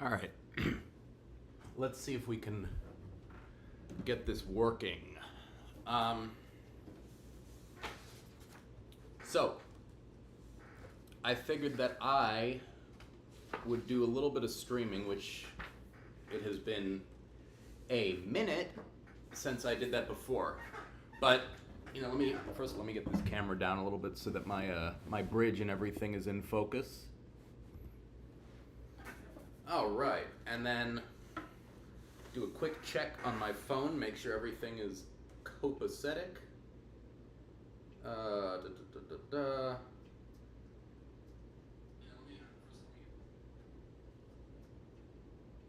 All right. Let's see if we can get this working. Um, so, I figured that I would do a little bit of streaming, which it has been a minute since I did that before. But let me get this camera down a little bit so that my bridge and everything is in focus. All right, and then do a quick check on my phone, make sure everything is copacetic. Da, da, da, da, da.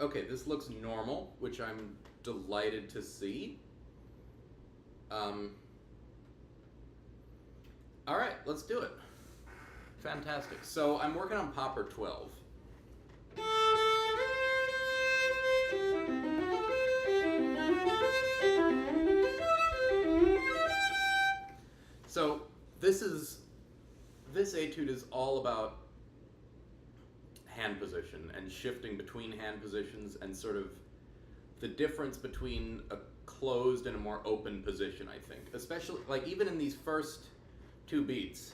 Okay, this looks normal, which I'm delighted to see. All right, let's do it. Fantastic. So I'm working on Popper 12. So this etude is all about hand position and shifting between hand positions and sort of the difference between a closed and a more open position, I think. Especially, like, even in these first two beats.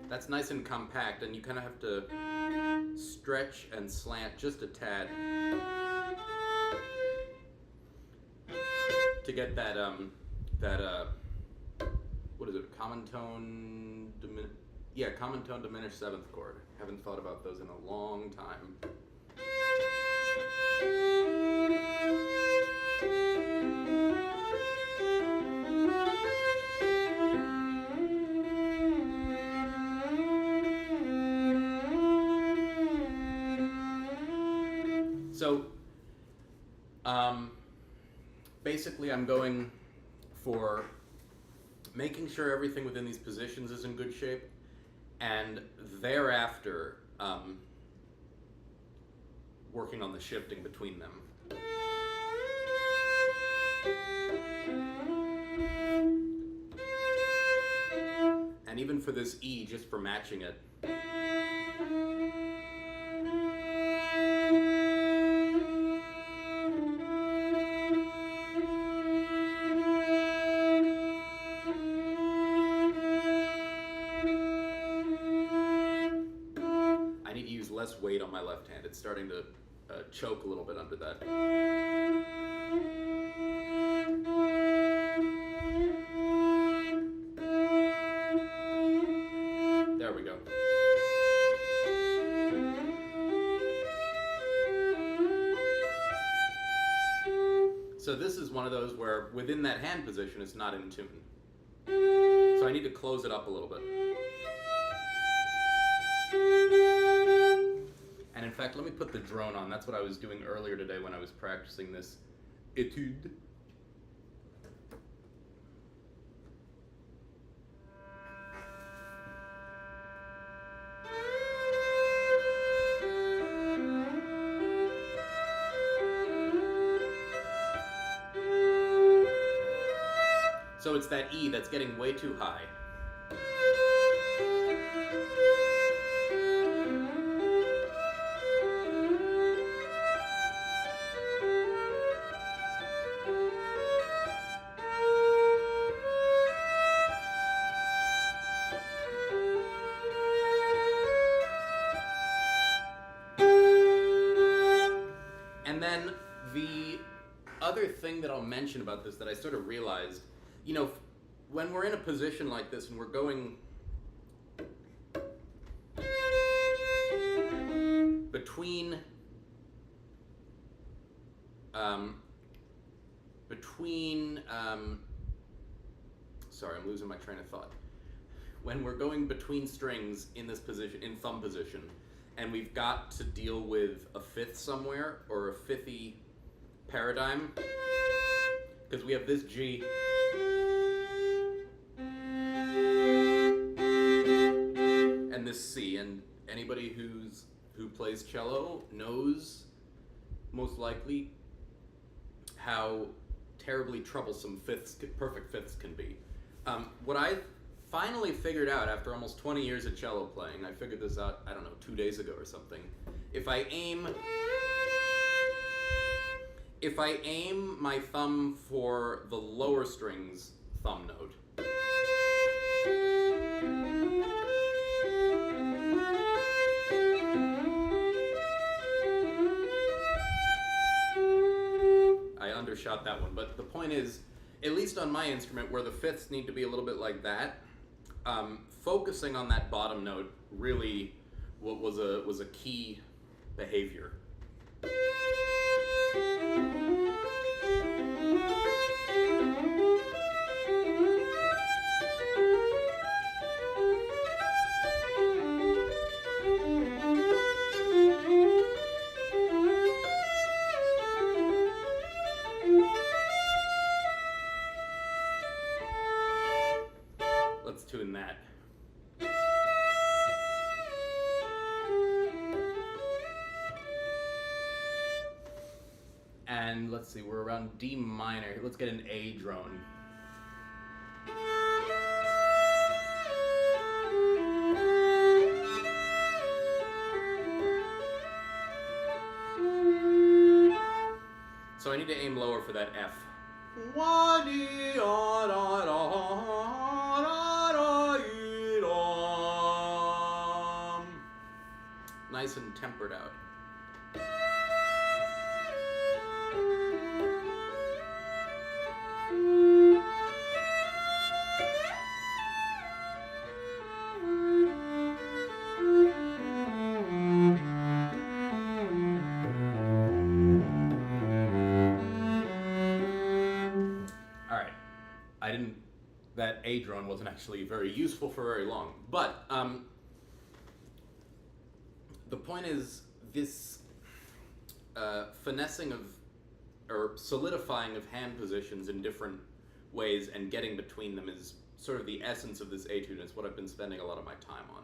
That's nice and compact, and you kind of have to stretch and slant just a tad to get that what is it? Common tone diminished seventh chord. Haven't thought about those in a long time. So, basically I'm going for making sure everything within these positions is in good shape, and thereafter working on the shifting between them. And even for this E, just for matching it. Less weight on my left hand. It's starting to choke a little bit under that. There we go. So this is one of those where within that hand position it's not in tune. So I need to close it up a little bit. And in fact, let me put the drone on. That's what I was doing earlier today when I was practicing this etude. So it's that E that's getting way too high. And then the other thing that I'll mention about this that I sort of realized, when we're in a position like this and we're going between sorry, I'm losing my train of thought. When we're going between strings in this position, in thumb position, and we've got to deal with a fifth somewhere, or a fifthy paradigm, because we have this G, and this C, and anybody who plays cello knows, most likely, how terribly troublesome perfect fifths can be. What I finally figured out after almost 20 years of cello playing, I figured this out, I don't know, 2 days ago or something. If I aim my thumb for the lower strings thumb note, I undershot that one, but the point is, at least on my instrument, where the fifths need to be a little bit like that, focusing on that bottom note really was a key behavior. Let's tune that. And let's see, we're around D minor. Let's get an A drone. So I need to aim lower for that F. Nice and tempered out. That A drone wasn't actually very useful for very long. But the point is, this finessing of, or solidifying of hand positions in different ways and getting between them is sort of the essence of this etude, and it's what I've been spending a lot of my time on.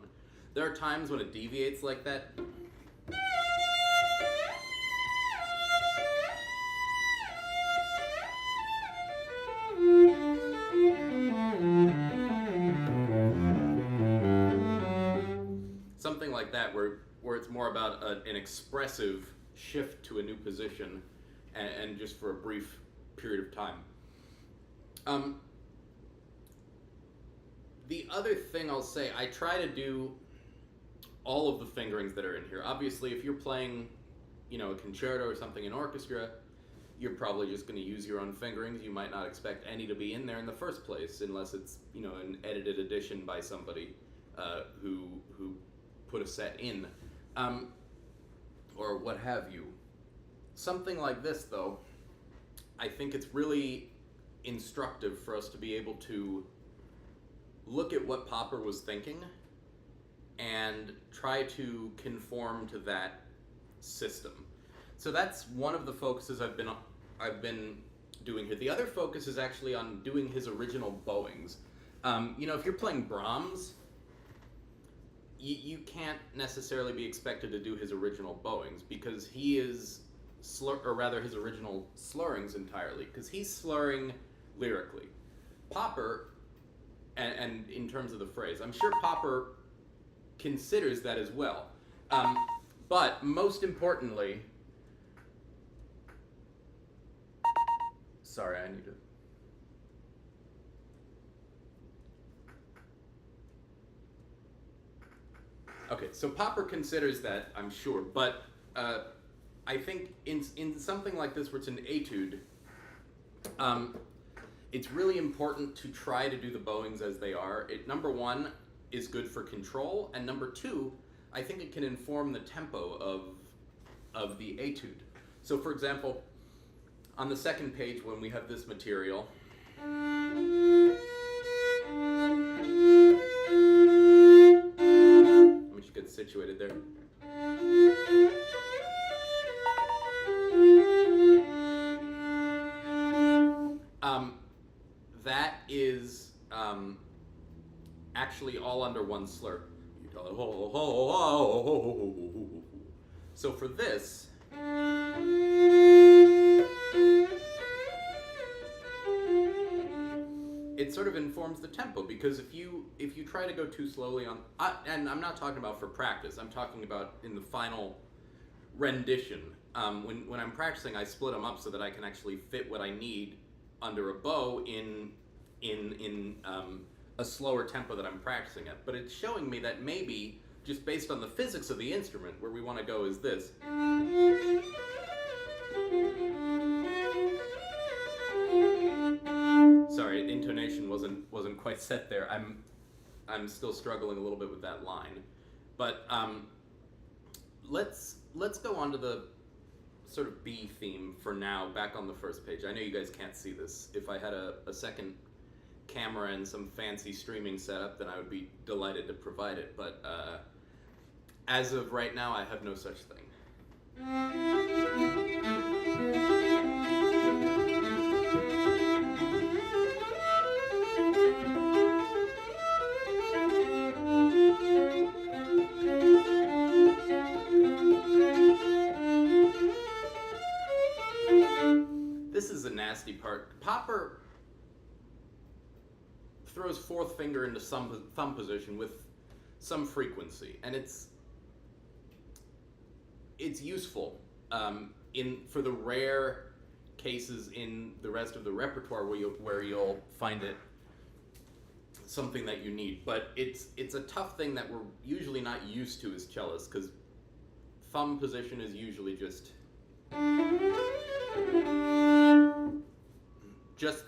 There are times when it deviates like that. Something like that, where it's more about an expressive shift to a new position, and just for a brief period of time. The other thing I'll say, I try to do all of the fingerings that are in here. Obviously, if you're playing, a concerto or something in orchestra, you're probably just going to use your own fingerings. You might not expect any to be in there in the first place, unless it's, an edited edition by somebody who put a set in, or what have you. Something like this, though, I think it's really instructive for us to be able to look at what Popper was thinking and try to conform to that system. So that's one of the focuses I've been doing here. The other focus is actually on doing his original bowings. If you're playing Brahms, you can't necessarily be expected to do his original bowings, because he is his original slurrings entirely, because he's slurring lyrically. Popper, and in terms of the phrase, I'm sure Popper considers that as well. But most importantly, sorry, I need to. Okay, so Popper considers that, I'm sure, but I think in something like this, where it's an etude, it's really important to try to do the bowings as they are. Number one, is good for control, and number two, I think it can inform the tempo of the etude. So for example, on the second page, when we have this material, let me just get situated there. That is actually all under one slur. So for this, sort of informs the tempo, because if you try to go too slowly on, and I'm not talking about for practice, I'm talking about in the final rendition. When I'm practicing, I split them up so that I can actually fit what I need under a bow in a slower tempo that I'm practicing at. But it's showing me that maybe, just based on the physics of the instrument, where we want to go is this. Sorry, intonation wasn't quite set there. I'm still struggling a little bit with that line, but let's go on to the sort of B theme for now. Back on the first page. I know you guys can't see this. If I had a second camera and some fancy streaming setup, then I would be delighted to provide it. But as of right now, I have no such thing. This is a nasty part. Popper throws fourth finger into some thumb position with some frequency, and it's useful for the rare cases in the rest of the repertoire where you'll find it something that you need. But it's a tough thing that we're usually not used to as cellists, because thumb position is usually just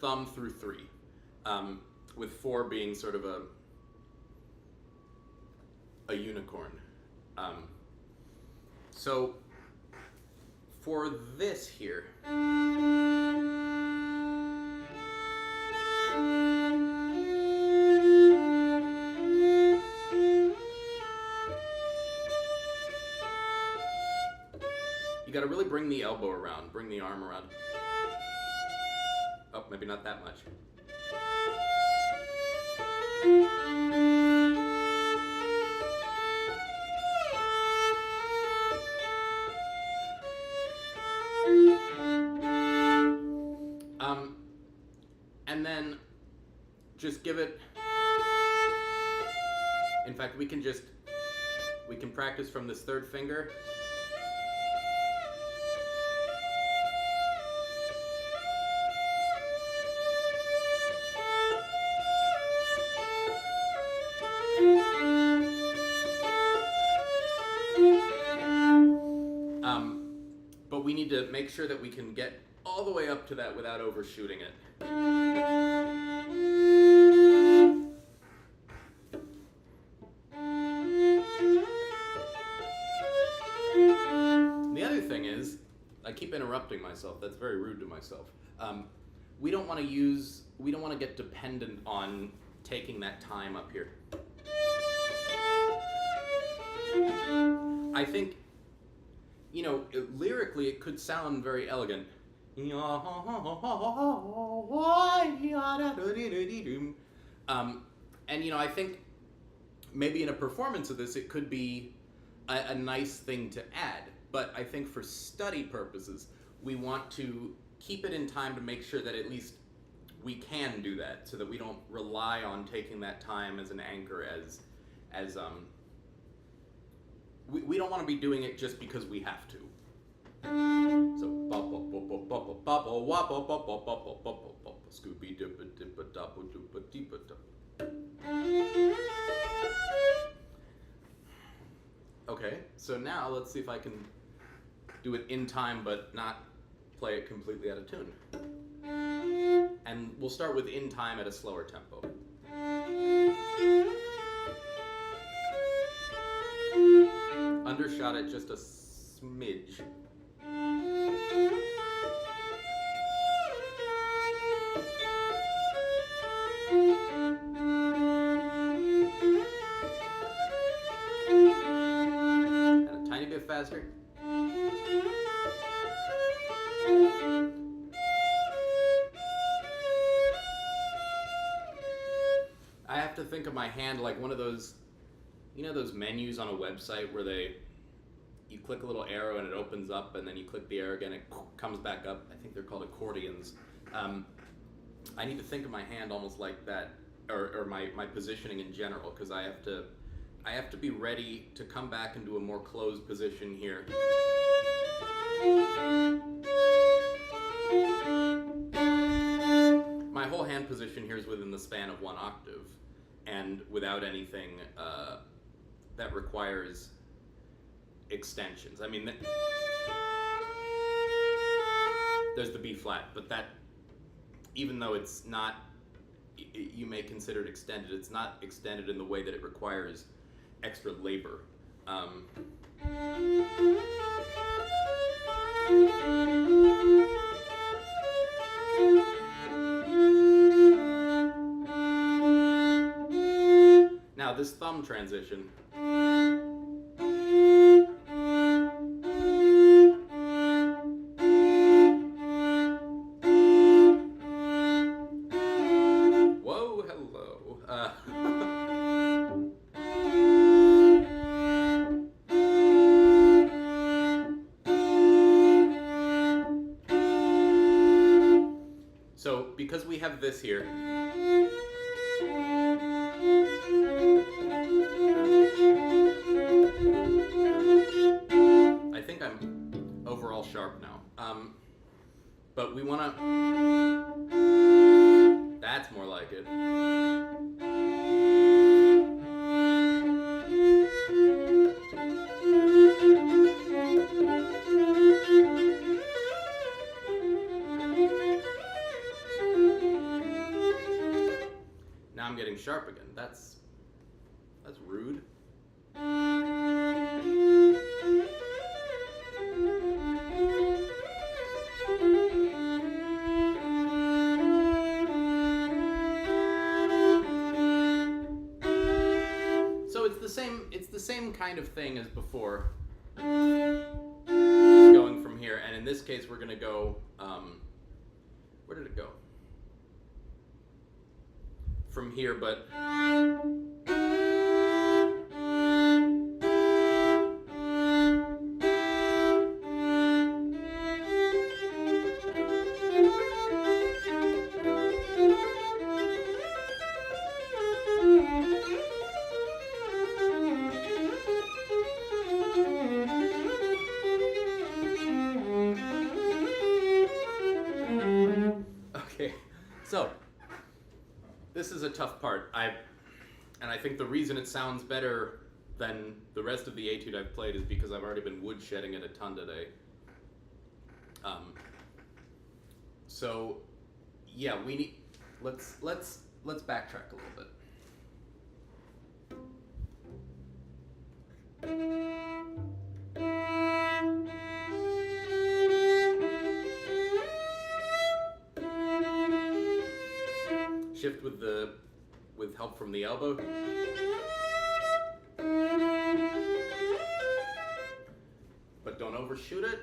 thumb through 3, with 4 being sort of a unicorn. So for this here, you gotta really bring the elbow around, bring the arm around. Oh, maybe not that much. And then just give it, in fact, we can practice from this third finger. But we need to make sure that we can get all the way up to that without overshooting it. The other thing is, I keep interrupting myself. That's very rude to myself. We don't want to get dependent on taking that time up here. I think, lyrically it could sound very elegant. And, I think maybe in a performance of this, it could be a nice thing to add. But I think for study purposes, we want to keep it in time to make sure that at least we can do that, so that we don't rely on taking that time as an anchor, we don't want to be doing it just because we have to. So Scooby Dippa Dippa Dappa Doopa Deepa Dappa. Okay, so now let's see if I can do it in time but not play it completely out of tune. And we'll start with in time at a slower tempo. Undershot it just a smidge. And a tiny bit faster. I have to think of my hand like one of those, those menus on a website where you click a little arrow and it opens up, and then you click the arrow again, it comes back up. I think they're called accordions. I need to think of my hand almost like that, or my positioning in general, because I have to be ready to come back into a more closed position here. My whole hand position here is within the span of one octave, and without anything that requires extensions. I mean, there's the B flat, but that, even though it's not, you may consider it extended, it's not extended in the way that it requires extra labor. Now this thumb transition, whoa, hello. So because we have this here, I think I'm overall sharp now. But we want to, that's more like it. Now I'm getting sharp again. That's rude. So it's the same kind of thing as before. Going from here, and in this case we're gonna go, where did it go? From here, but okay, so this is a tough part. I think the reason it sounds better than the rest of the etude I've played is because I've already been woodshedding it a ton today. So yeah, we need, let's backtrack a little bit. Shift with help from the elbow. But don't overshoot it.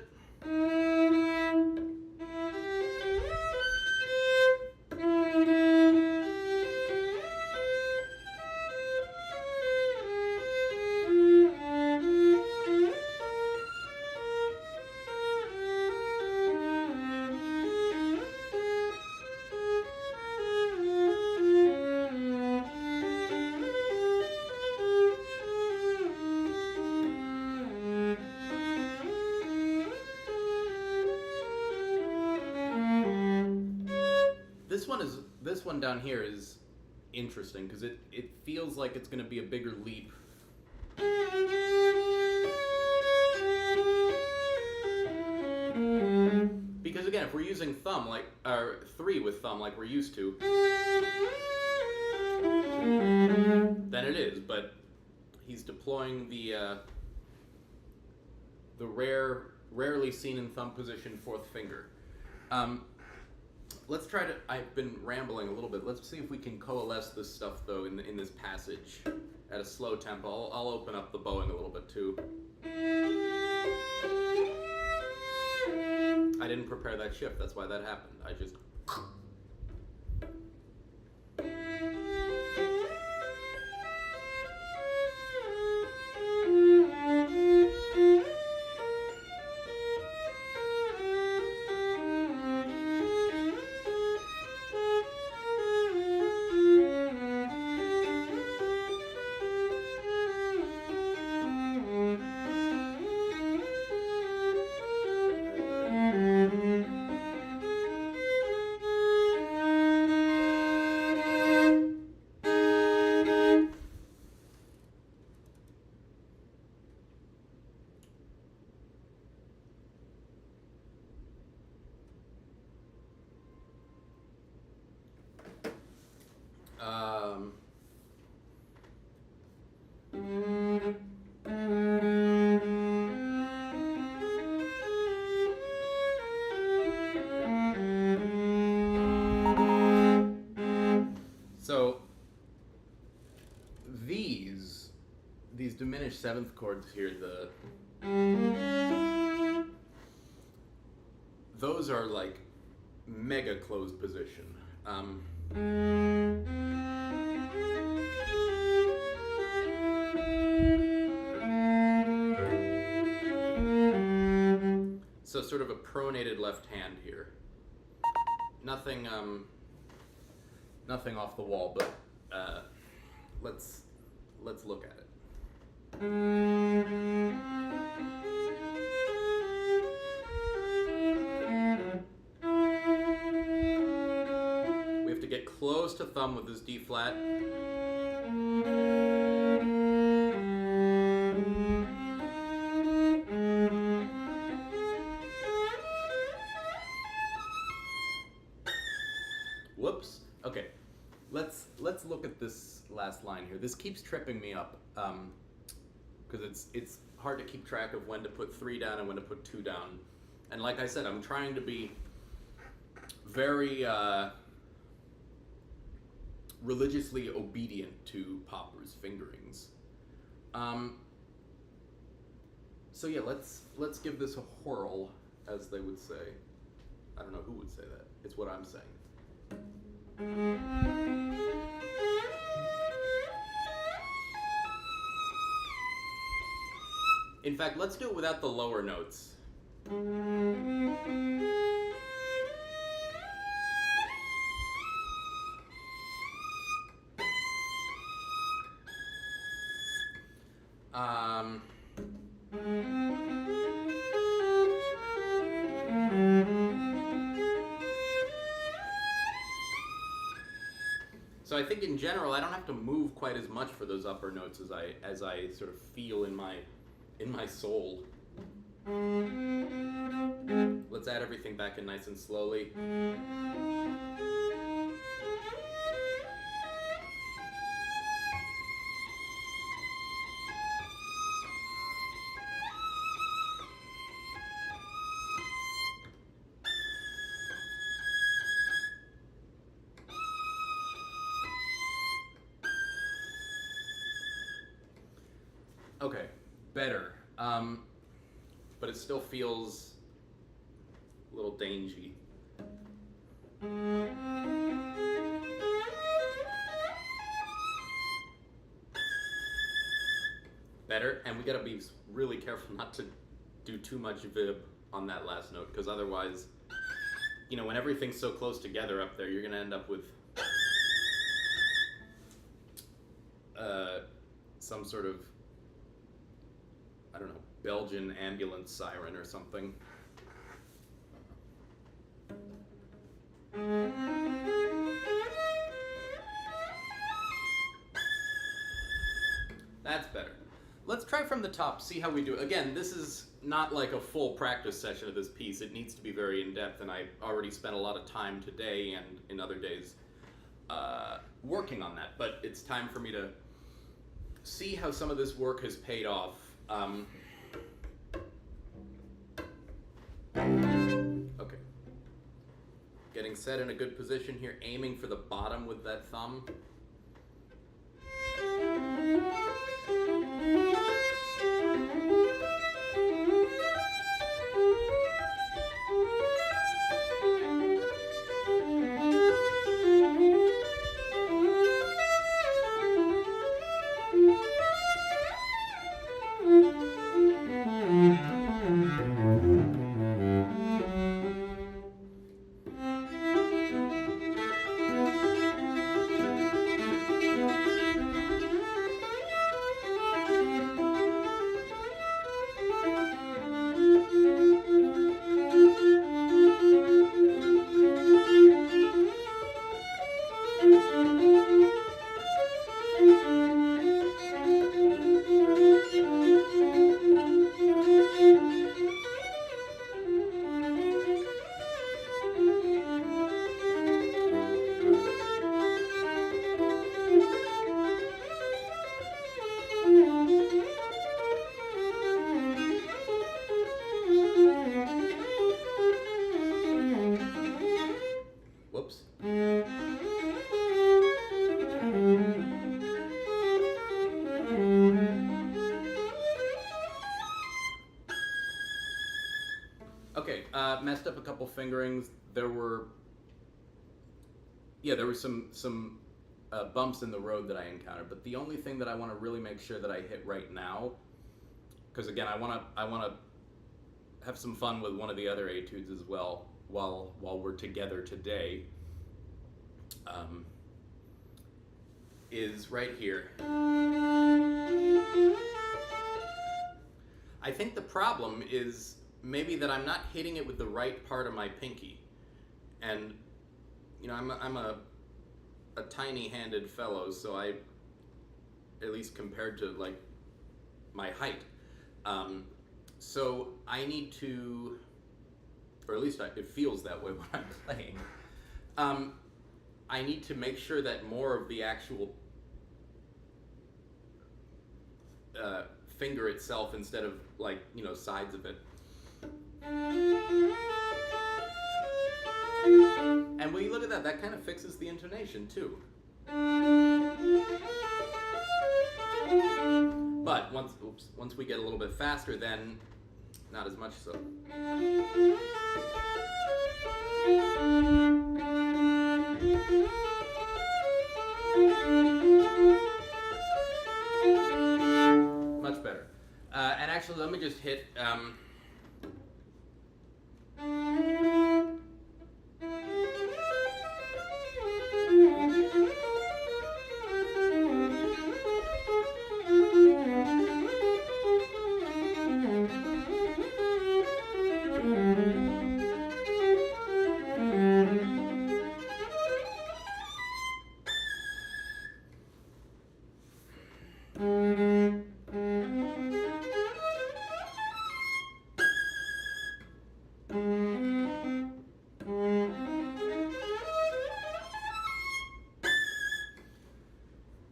This one down here is interesting because it feels like it's going to be a bigger leap. Because again, if we're using thumb or 3 with thumb like we're used to, then it is. But he's deploying the rarely seen in thumb position 4th finger. Let's try to, I've been rambling a little bit. Let's see if we can coalesce this stuff though in this passage at a slow tempo. I'll open up the bowing a little bit too. I didn't prepare that shift, that's why that happened. I just... diminished seventh chords here, those are like mega closed position. So sort of a pronated left hand here. Nothing off the wall, but let's look at it. We have to get close to thumb with this D flat. Whoops. Okay, let's look at this last line here. This keeps tripping me up because it's hard to keep track of when to put 3 down and when to put 2 down. And like I said, I'm trying to be very religiously obedient to Popper's fingerings. So yeah, let's give this a whirl, as they would say. I don't know who would say that. It's what I'm saying. In fact, let's do it without the lower notes. So I think in general, I don't have to move quite as much for those upper notes as I sort of feel in my soul. Let's add everything back in nice and slowly. Okay, better. But it still feels a little dangy. Better, and we gotta be really careful not to do too much vib on that last note, because otherwise, you know, when everything's so close together up there, you're gonna end up with some sort of, I don't know, Belgian ambulance siren or something. That's better. Let's try from the top, see how we do it. Again, this is not like a full practice session of this piece. It needs to be very in-depth, and I already spent a lot of time today and in other days working on that. But it's time for me to see how some of this work has paid off. Okay. Getting set in a good position here, aiming for the bottom with that thumb. Messed up a couple fingerings. There were some bumps in the road that I encountered. But the only thing that I want to really make sure that I hit right now, because again, I want to have some fun with one of the other etudes as well while we're together today. Is right here. I think the problem is maybe that I'm not hitting it with the right part of my pinky, and I'm a tiny-handed fellow, so I, at least compared to like my height, so I need to, or at least it feels that way when I'm playing. I need to make sure that more of the actual finger itself, instead of like sides of it. And when you look at that, that kind of fixes the intonation too. But once we get a little bit faster, then not as much so. Much better. And actually, let me just hit.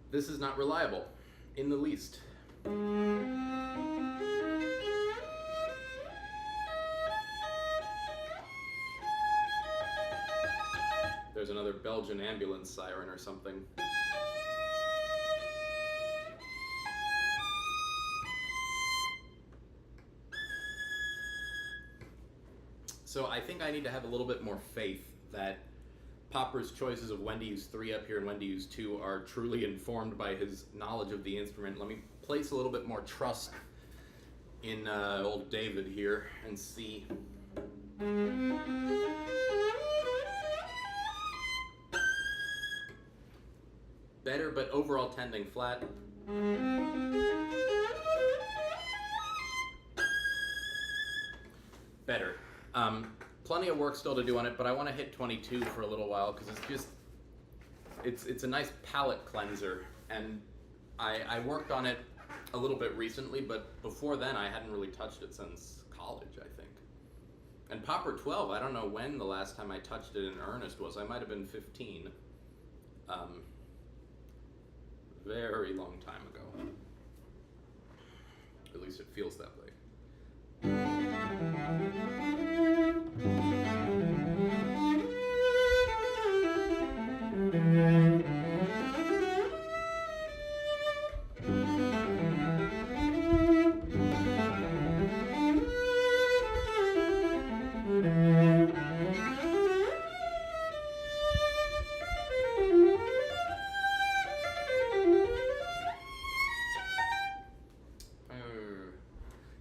This is not reliable in the least. There's another Belgian ambulance siren or something. So I think I need to have a little bit more faith that Popper's choices of when to use 3 up here and when to use 2 are truly informed by his knowledge of the instrument. Let me place a little bit more trust in old David here and see. Better, but overall tending flat. Better. Plenty of work still to do on it, but I want to hit 22 for a little while because it's a nice palate cleanser, and I worked on it a little bit recently, but before then I hadn't really touched it since college, I think. And Popper 12, I don't know when the last time I touched it in earnest was. I might have been 15. Very long time ago. At least it feels that way.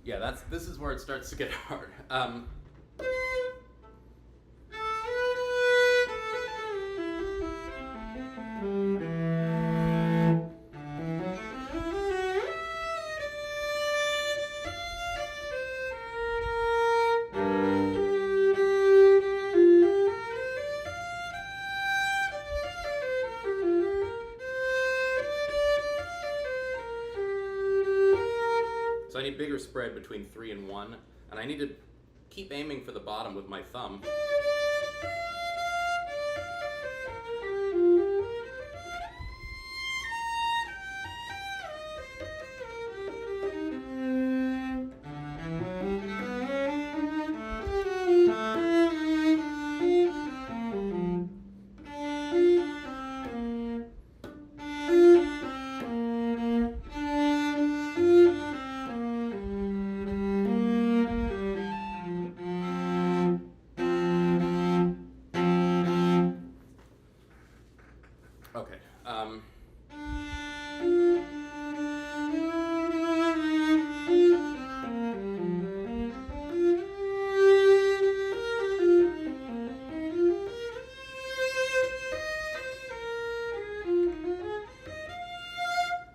Yeah, this is where it starts to get hard. So I need bigger spread between 3 and 1, and I need to keep aiming for the bottom with my thumb. Um,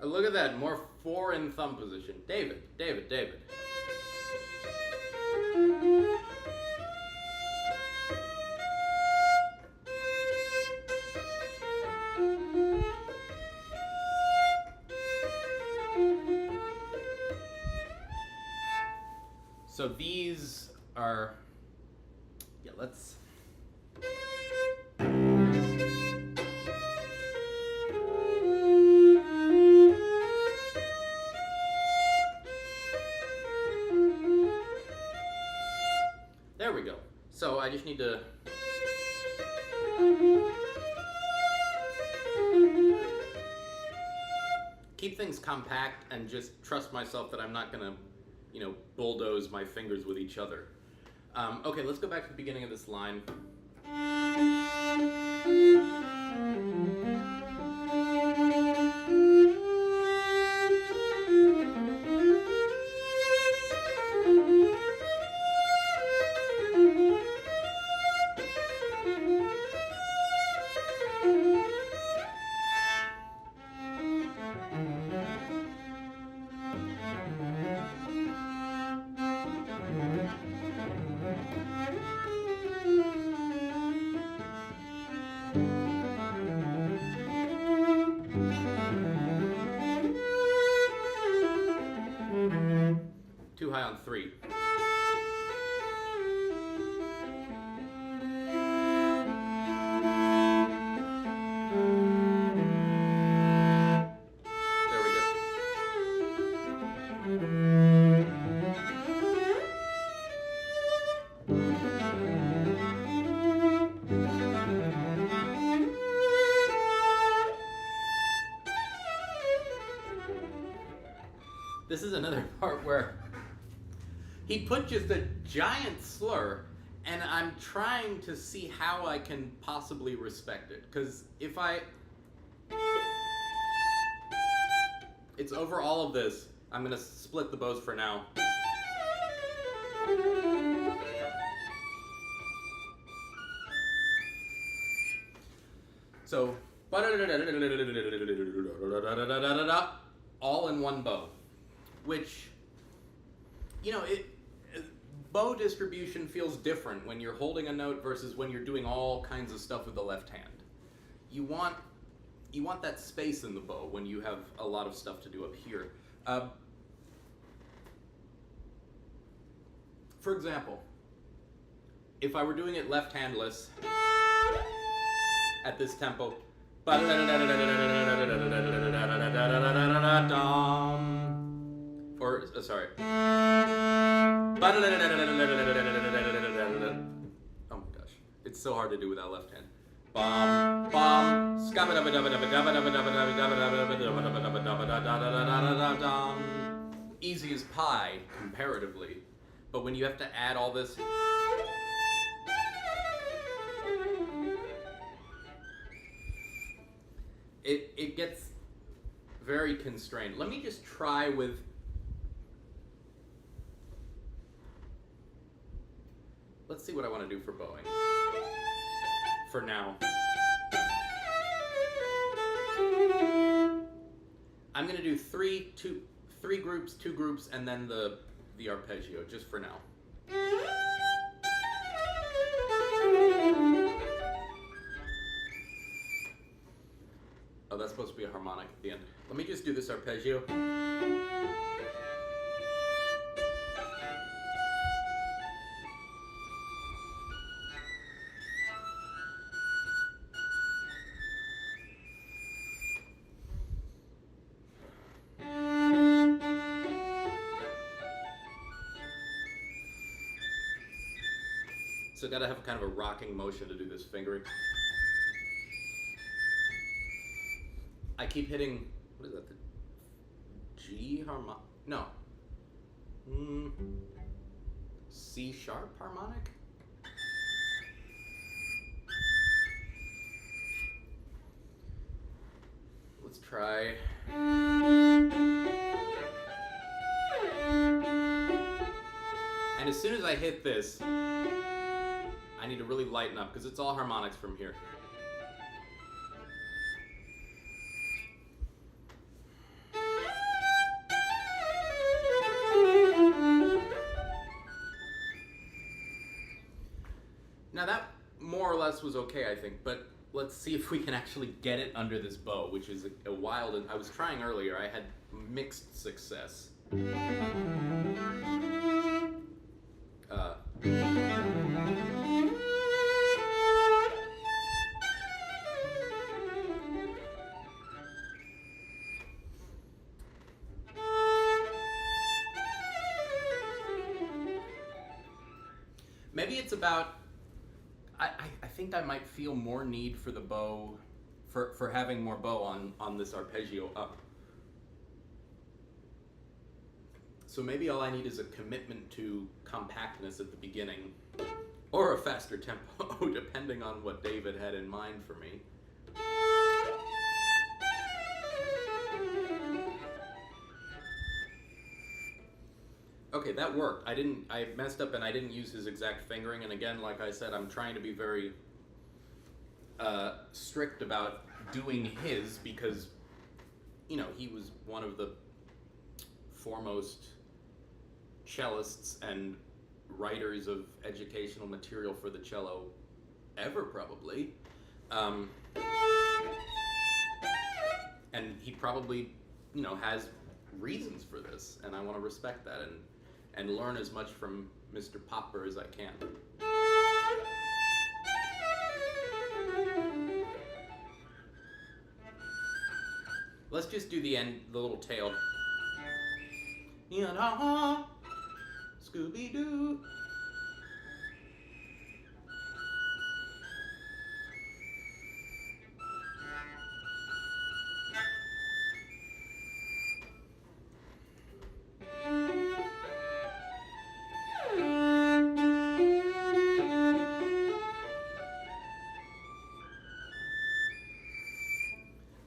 look at that, more 4 in thumb position. David. So these are, yeah, let's. There we go. So I just need to. Keep things compact and just trust myself that I'm not gonna, bulldoze my fingers with each other. Okay, let's go back to the beginning of this line. Too high on 3. There we go. This is another part where he put just a giant slur, and I'm trying to see how I can possibly respect it. Because if it's over all of this, I'm going to split the bows for now. So, all in one bow, which, bow distribution feels different when you're holding a note versus when you're doing all kinds of stuff with the left hand. You want that space in the bow when you have a lot of stuff to do up here. For example, if I were doing it left-handless at this tempo, sorry. Oh my gosh, it's so hard to do without left hand. Easy as pie, comparatively. But when you have to add all this, it gets very constrained. Let me just try with. Let's see what I want to do for bowing. For now. I'm going to do three groups, 2 groups, and then the arpeggio, just for now. Oh, that's supposed to be a harmonic at the end. Let me just do this arpeggio. So gotta have kind of a rocking motion to do this fingering. I keep hitting, what is that, the G harmonic? No. C sharp harmonic? Let's try. And as soon as I hit this, I need to really lighten up because it's all harmonics from here. Now that more or less was okay, I think, but let's see if we can actually get it under this bow, which is a wild, and I was trying earlier, I had mixed success. Maybe it's about, I think I might feel more need for the bow, for having more bow on this arpeggio up. So maybe all I need is a commitment to compactness at the beginning, or a faster tempo, depending on what David had in mind for me. Okay, that worked. I messed up and I didn't use his exact fingering, and again, like I said, I'm trying to be very strict about doing his because, you know, he was one of the foremost cellists and writers of educational material for the cello ever, probably. And he probably, you know, has reasons for this, and I want to respect that and learn as much from Mr. Popper as I can. Let's just do the end, the little tail. Scooby-Doo.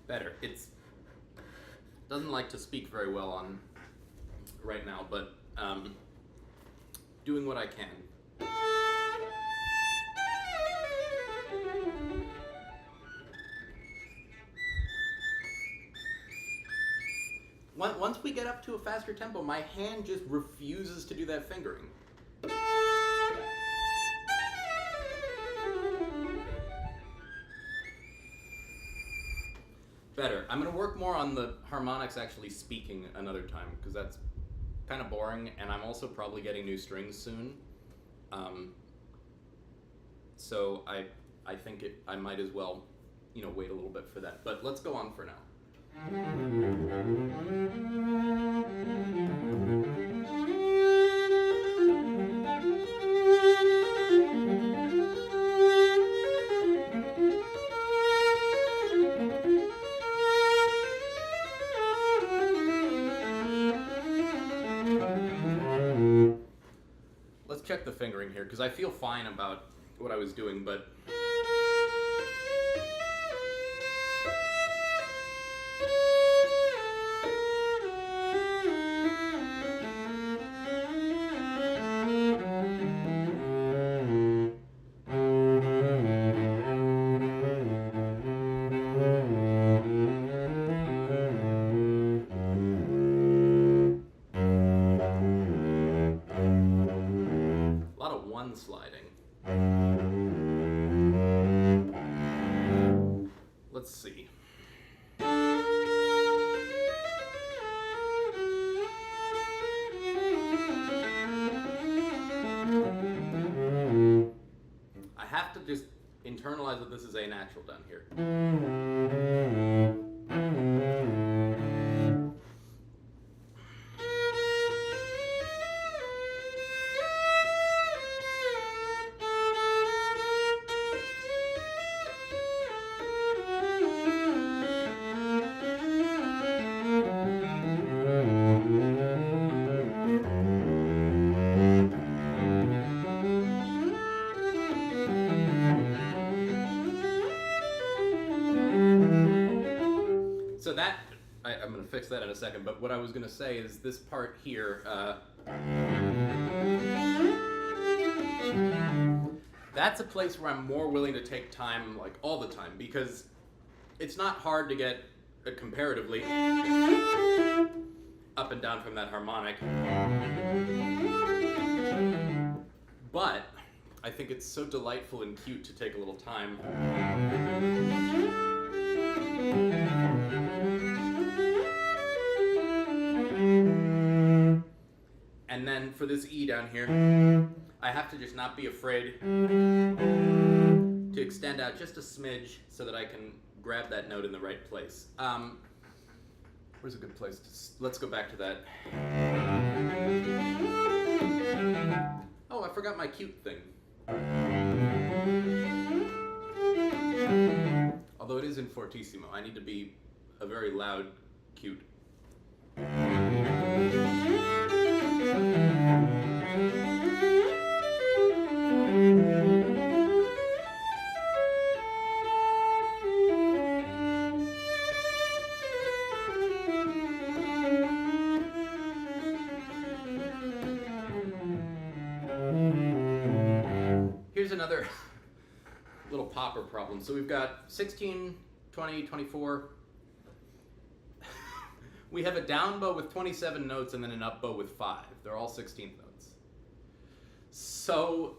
Better. It's doesn't like to speak very well on right now, but doing what I can. Once we get up to a faster tempo, my hand just refuses to do that fingering. Better. I'm going to work more on the harmonics actually speaking another time, because that's kind of boring, and I'm also probably getting new strings soon. So I think I might as well, you know, wait a little bit for that. But let's go on for now. Let's check the fingering here, because I feel fine about what I was doing, but sliding. Let's see. I have to just internalize that this is A natural down here. I'm going to fix that in a second, but what I was going to say is this part here, that's a place where I'm more willing to take time, like all the time, because it's not hard to get comparatively up and down from that harmonic. But I think it's so delightful and cute to take a little time. And then for this E down here, I have to just not be afraid to extend out just a smidge so that I can grab that note in the right place. Where's a good place to... Let's go back to that. Oh, I forgot my cute thing. Although it is in fortissimo, I need to be a very loud cute. Here's another little popper problem. So we've got 16, 20, 24. We have a down bow with 27 notes and then an up bow with 5. They're all 16th notes. So,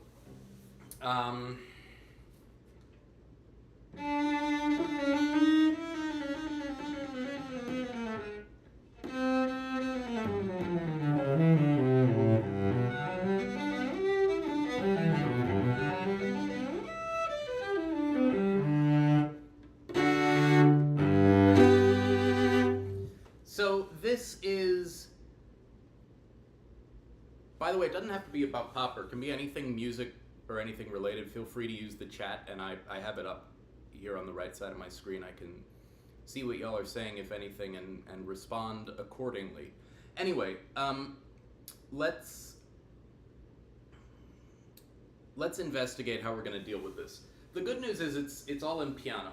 this is, by the way, it doesn't have to be about popper. It can be anything music or anything related. Feel free to use the chat, and I have it up here on the right side of my screen. I can see what y'all are saying, if anything, and respond accordingly. Anyway, let's investigate how we're going to deal with this. The good news is it's all in piano.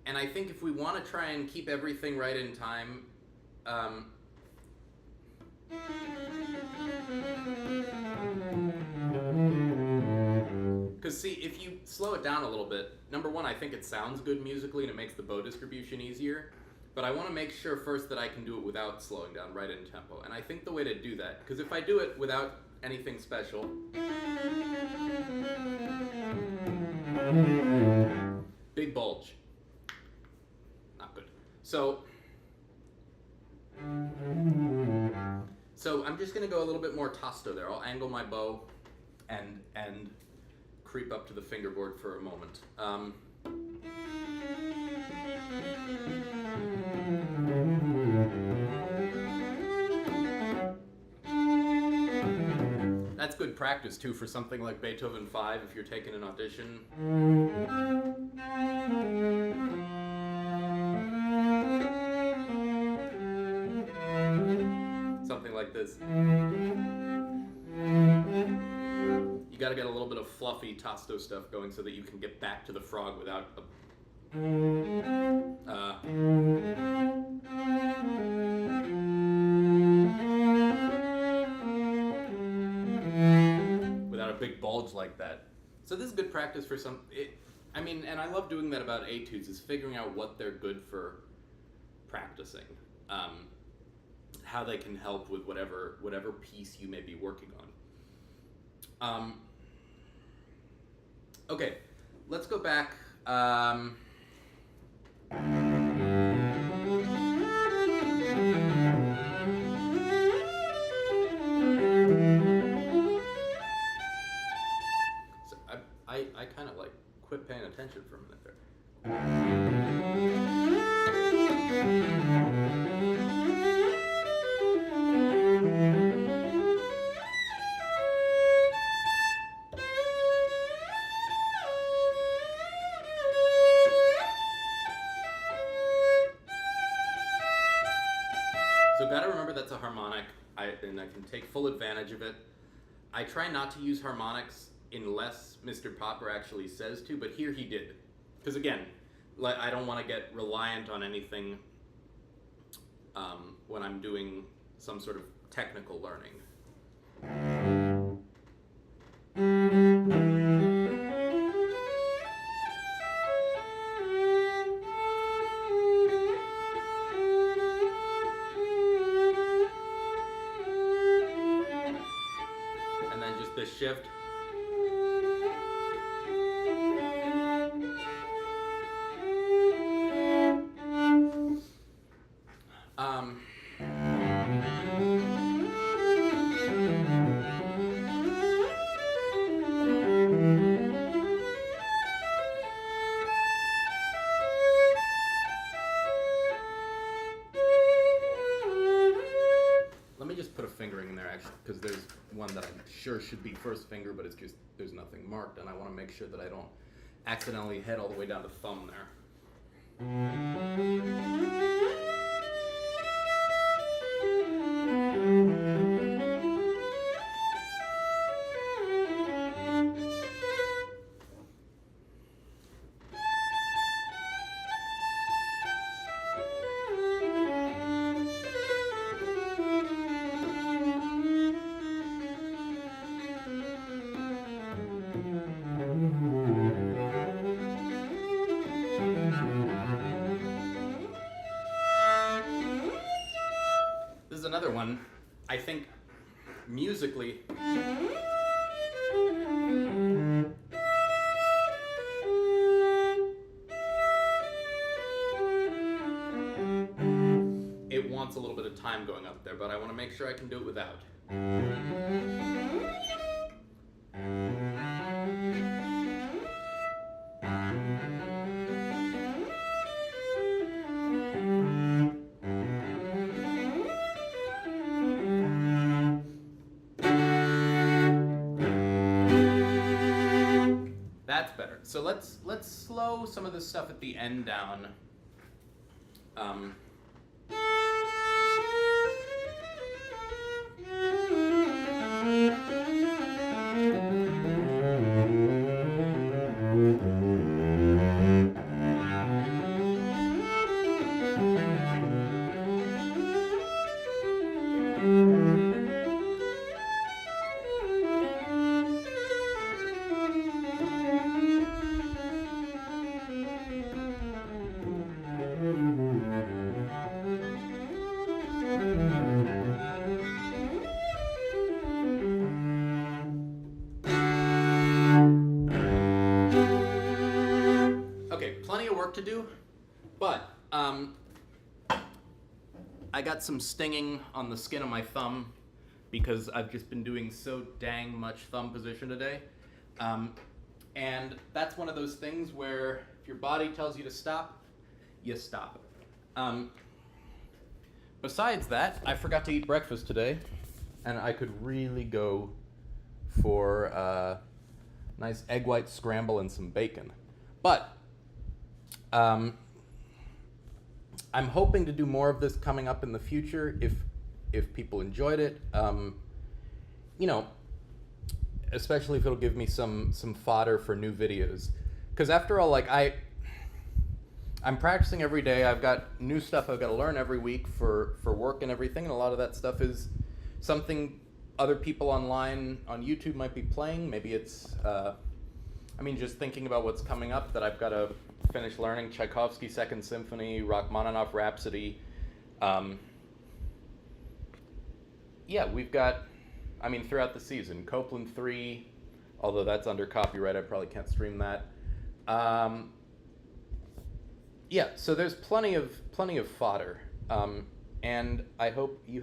And I think if we want to try and keep everything right in time, because see, if you slow it down a little bit, number one, I think it sounds good musically and it makes the bow distribution easier, but I want to make sure first that I can do it without slowing down, right in tempo. And I think the way to do that, because if I do it without anything special, big bulge. So I'm just going to go a little bit more tasto there. I'll angle my bow and creep up to the fingerboard for a moment. That's good practice too for something like Beethoven 5 if you're taking an audition. Something like this. You gotta get a little bit of fluffy tasto stuff going so that you can get back to the frog without without a big bulge like that. So this is good practice for some. I mean, and I love doing that about etudes, is figuring out what they're good for practicing. How they can help with whatever piece you may be working on. Okay, let's go back. So I kind of like quit paying attention for a minute there. So gotta remember that's a harmonic, and I can take full advantage of it. I try not to use harmonics unless Mr. Popper actually says to, but here he did. Because again, I don't want to get reliant on anything when I'm doing some sort of technical learning. And then just this shift. Let me just put a fingering in there, actually, because there's one that I'm sure should be first finger, but it's just there's nothing marked, and I want to make sure that I don't accidentally head all the way down to thumb there. This is another one. I think musically, it wants a little bit of time going up there, but I want to make sure I can do it without. That's better. So let's slow some of this stuff at the end down. Okay, plenty of work to do, but I got some stinging on the skin of my thumb because I've just been doing so dang much thumb position today. And that's one of those things where if your body tells you to stop, you stop. Besides that, I forgot to eat breakfast today, and I could really go for a nice egg white scramble and some bacon. But I'm hoping to do more of this coming up in the future if people enjoyed it. You know, especially if it'll give me some fodder for new videos. Because after all, like I'm practicing every day. I've got new stuff I've got to learn every week for work and everything, and a lot of that stuff is something other people online on YouTube might be playing. Maybe it's, just thinking about what's coming up that I've got to finish learning: Tchaikovsky Second Symphony, Rachmaninoff Rhapsody. We've got, throughout the season, Copland 3, although that's under copyright, I probably can't stream that. So there's plenty of fodder, and I hope you